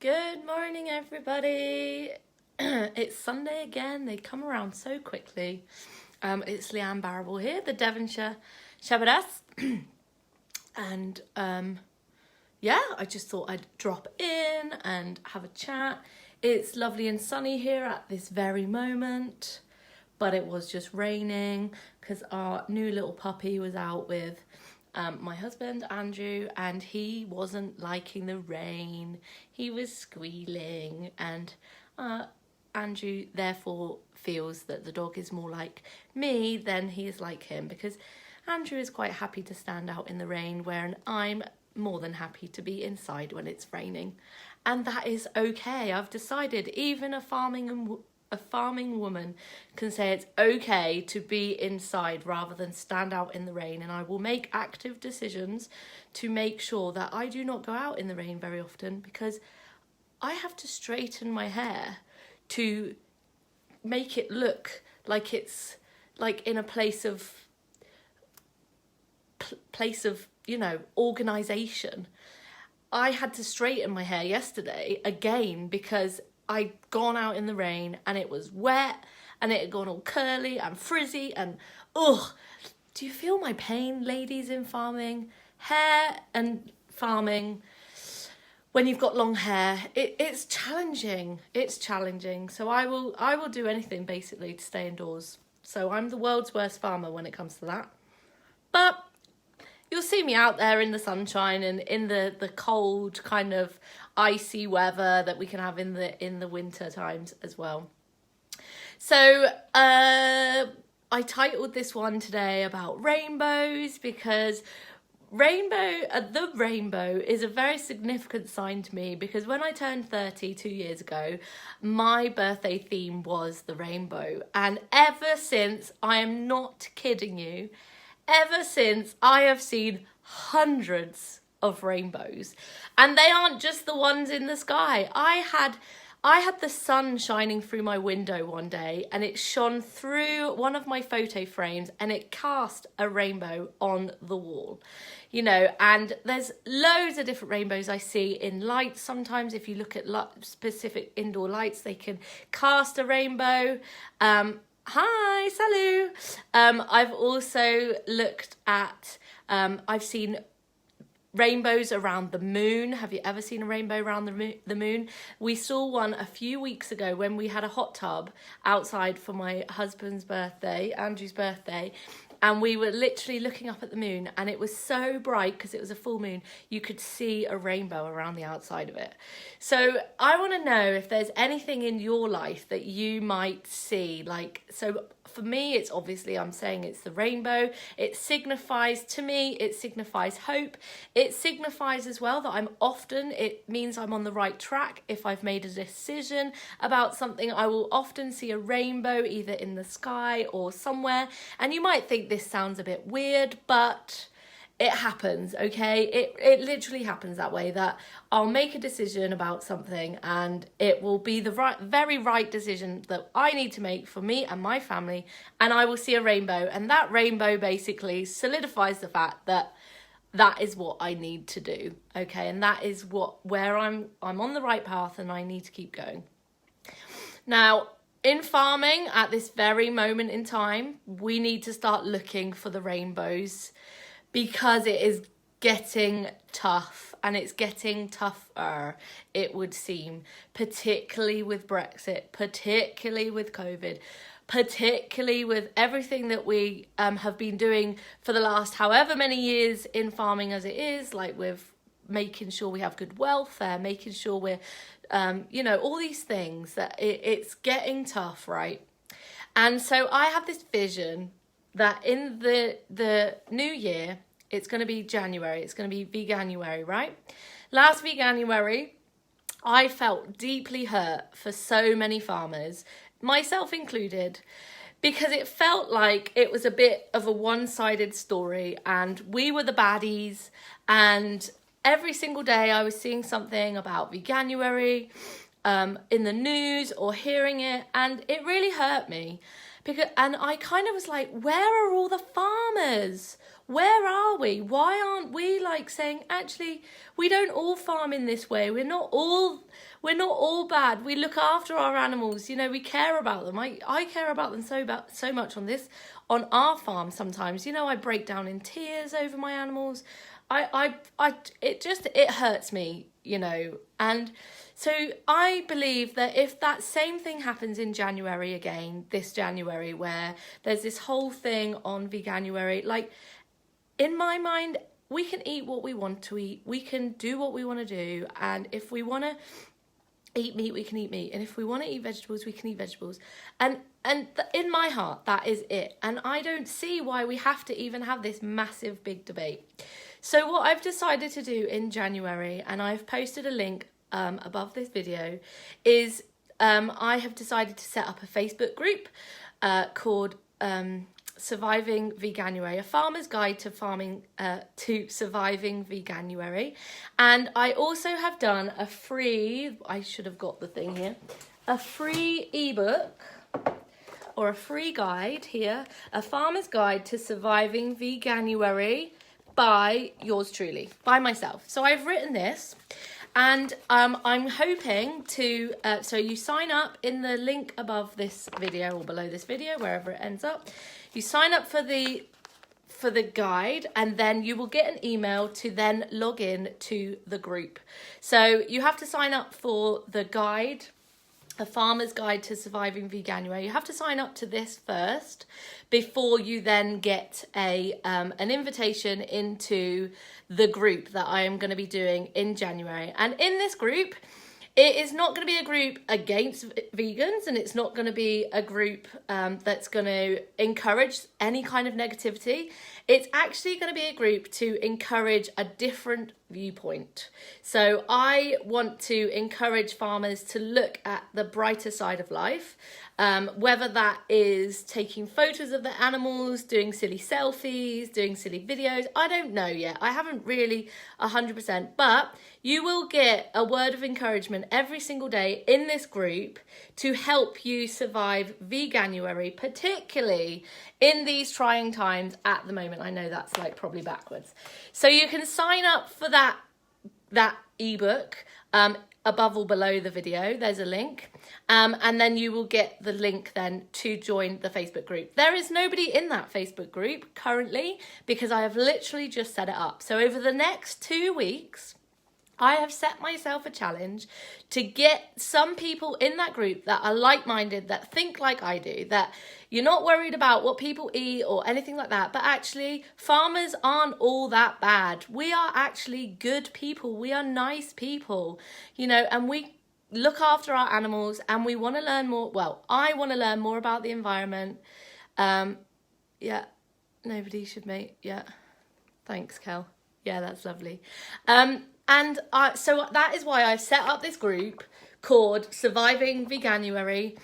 Good morning, everybody. It's Sunday again. They come around so quickly. It's Leanne Barrable here, the Devonshire Shepherdess. And yeah, I just thought I'd drop in and have a chat. It's lovely and sunny here at this very moment, but it was just raining because our new little puppy was out with my husband Andrew, and he wasn't liking the rain. He was squealing, and Andrew therefore feels that the dog is more like me than he is like him, because Andrew is quite happy to stand out in the rain, whereas I'm more than happy to be inside when it's raining. And that is okay. I've decided even a farming woman can say it's okay to be inside rather than stand out in the rain, and I will make active decisions to make sure that I do not go out in the rain very often, because I have to straighten my hair to make it look like it's like in a place of organization. I had to straighten my hair yesterday again because I'd gone out in the rain and it was wet and it had gone all curly and frizzy and ugh. Do you feel my pain, ladies in farming? Hair and farming, when you've got long hair, it's challenging. It's challenging. So I will do anything basically to stay indoors. So I'm the world's worst farmer when it comes to that. But you'll see me out there in the sunshine and in the cold kind of icy weather that we can have in the winter times as well. So I titled this one today about rainbows, because the rainbow is a very significant sign to me, because when I turned 30 2 years ago, my birthday theme was the rainbow. And ever since, I am not kidding you, ever since, I have seen hundreds of rainbows, and they aren't just the ones in the sky. I had the sun shining through my window one day, and it shone through one of my photo frames and it cast a rainbow on the wall, and there's loads of different rainbows I see in lights. Sometimes if you look at specific indoor lights, they can cast a rainbow. Hi, salut. I've also looked at, I've seen rainbows around the moon. Have you ever seen a rainbow around the moon? We saw one a few weeks ago when we had a hot tub outside for my husband's birthday, Andrew's birthday. And we were literally looking up at the moon, and it was so bright because it was a full moon, you could see a rainbow around the outside of it. So I want to know if there's anything in your life that you might see. So for me, it's obviously, I'm saying it's the rainbow. It signifies, to me, it signifies hope. It signifies as well that it means I'm on the right track. If I've made a decision about something, I will often see a rainbow either in the sky or somewhere. And you might think this sounds a bit weird, but it happens, okay? It literally happens that way, that I'll make a decision about something and it will be the very right decision that I need to make for me and my family, and I will see a rainbow, and that rainbow basically solidifies the fact that that is what I need to do, okay? And that is where I'm on the right path and I need to keep going. Now, in farming, at this very moment in time, we need to start looking for the rainbows, because it is getting tough, and it's getting tougher, it would seem, particularly with Brexit, particularly with COVID, particularly with everything that we have been doing for the last however many years in farming as it is, like with making sure we have good welfare, making sure we're, all these things, that it's getting tough, right? And so I have this vision that in the new year, it's going to be January, it's going to be Veganuary, right? Last Veganuary, I felt deeply hurt for so many farmers, myself included, because it felt like it was a bit of a one-sided story and we were the baddies, and every single day I was seeing something about Veganuary in the news or hearing it, and it really hurt me. And I kind of was like, where are all the farmers? where are we? Why aren't we like saying, actually, we don't all farm in this way. We're not all bad. We look after our animals. You know, we care about them. I care about them so much on our farm sometimes. You know, I break down in tears over my animals. It hurts me, you know. And so I believe that if that same thing happens in January again, this January, where there's this whole thing on Veganuary, like, in my mind, we can eat what we want to eat. We can do what we want to do. And if we want to eat meat, we can eat meat. And if we want to eat vegetables, we can eat vegetables. And in my heart, that is it. And I don't see why we have to even have this massive big debate. So what I've decided to do in January, and I've posted a link above this video, is I have decided to set up a Facebook group called Surviving Veganuary, a farmer's guide to surviving Veganuary. And I also have done a free, I should have got the thing here, a free ebook or a free guide here, a farmer's guide to surviving Veganuary by yours truly, by myself. So I've written this. And I'm hoping to, so you sign up in the link above this video or below this video, wherever it ends up. You sign up for the guide, and then you will get an email to then log in to the group. So you have to sign up for the guide, a farmer's guide to surviving Veganuary. You have to sign up to this first before you then get an invitation into the group that I am going to be doing in January. And in this group, it is not going to be a group against vegans, and it's not going to be a group that's going to encourage any kind of negativity. It's actually going to be a group to encourage a different viewpoint. So I want to encourage farmers to look at the brighter side of life, whether that is taking photos of the animals, doing silly selfies, doing silly videos. I don't know yet. I haven't really 100%, but you will get a word of encouragement every single day in this group to help you survive Veganuary, particularly in these trying times at the moment. I know that's like probably backwards. So you can sign up for that ebook above or below the video. There's a link. And then you will get the link then to join the Facebook group. There is nobody in that Facebook group currently because I have literally just set it up. So over the next 2 weeks, I have set myself a challenge to get some people in that group that are like-minded, that think like I do, that you're not worried about what people eat or anything like that, but actually farmers aren't all that bad. We are actually good people. We are nice people, you know, and we look after our animals and we want to learn more. Well, I want to learn more about the environment. Yeah, nobody should mate. Yeah, thanks, Kel. Yeah, that's lovely. So that is why I've set up this group called Surviving Veganuary,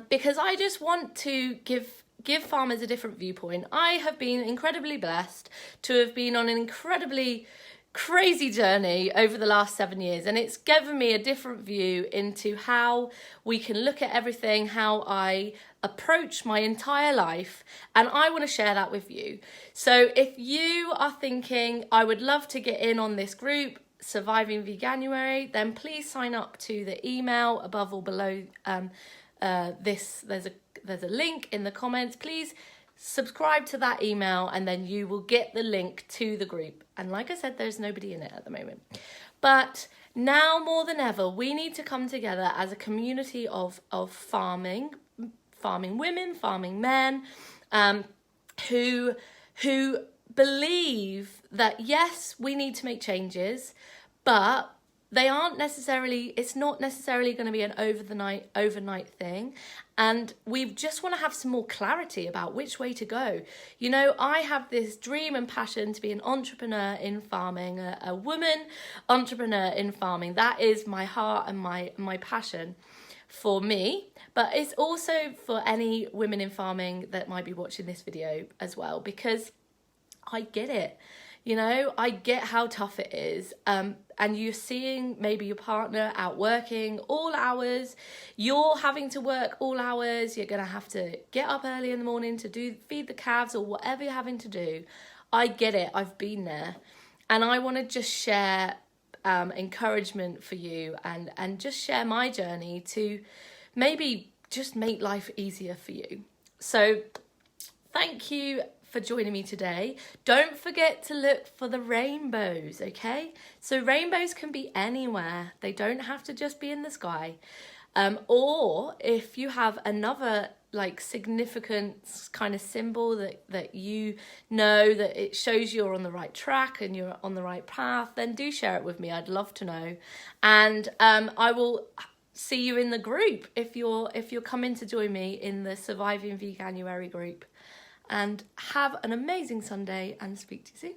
because I just want to give farmers a different viewpoint. I have been incredibly blessed to have been on an incredibly crazy journey over the last 7 years, and it's given me a different view into how we can look at everything, how I approach my entire life, and I want to share that with you. So if you are thinking, I would love to get in on this group, Surviving Veganuary, then please sign up to the email above or below this. There's a link in the comments. Please subscribe to that email and then you will get the link to the group. And like I said, there's nobody in it at the moment. But now more than ever, we need to come together as a community of farming women, farming men, who believe that yes, we need to make changes, but it's not necessarily going to be an overnight thing. And we just want to have some more clarity about which way to go. You know, I have this dream and passion to be an entrepreneur in farming, a woman entrepreneur in farming. That is my heart and my passion for me, but it's also for any women in farming that might be watching this video as well, because I get it. You know, I get how tough it is. And you're seeing maybe your partner out working all hours. You're having to work all hours. You're going to have to get up early in the morning to feed the calves or whatever you're having to do. I get it. I've been there. And I want to just share encouragement for you and just share my journey to maybe just make life easier for you. So thank you for joining me today. Don't forget to look for the rainbows, okay? So rainbows can be anywhere. They don't have to just be in the sky. Or if you have another like significant kind of symbol that you know that it shows you're on the right track and you're on the right path, then do share it with me. I'd love to know. And I will see you in the group if you're coming to join me in the Surviving Veganuary group. And have an amazing Sunday and speak to you soon.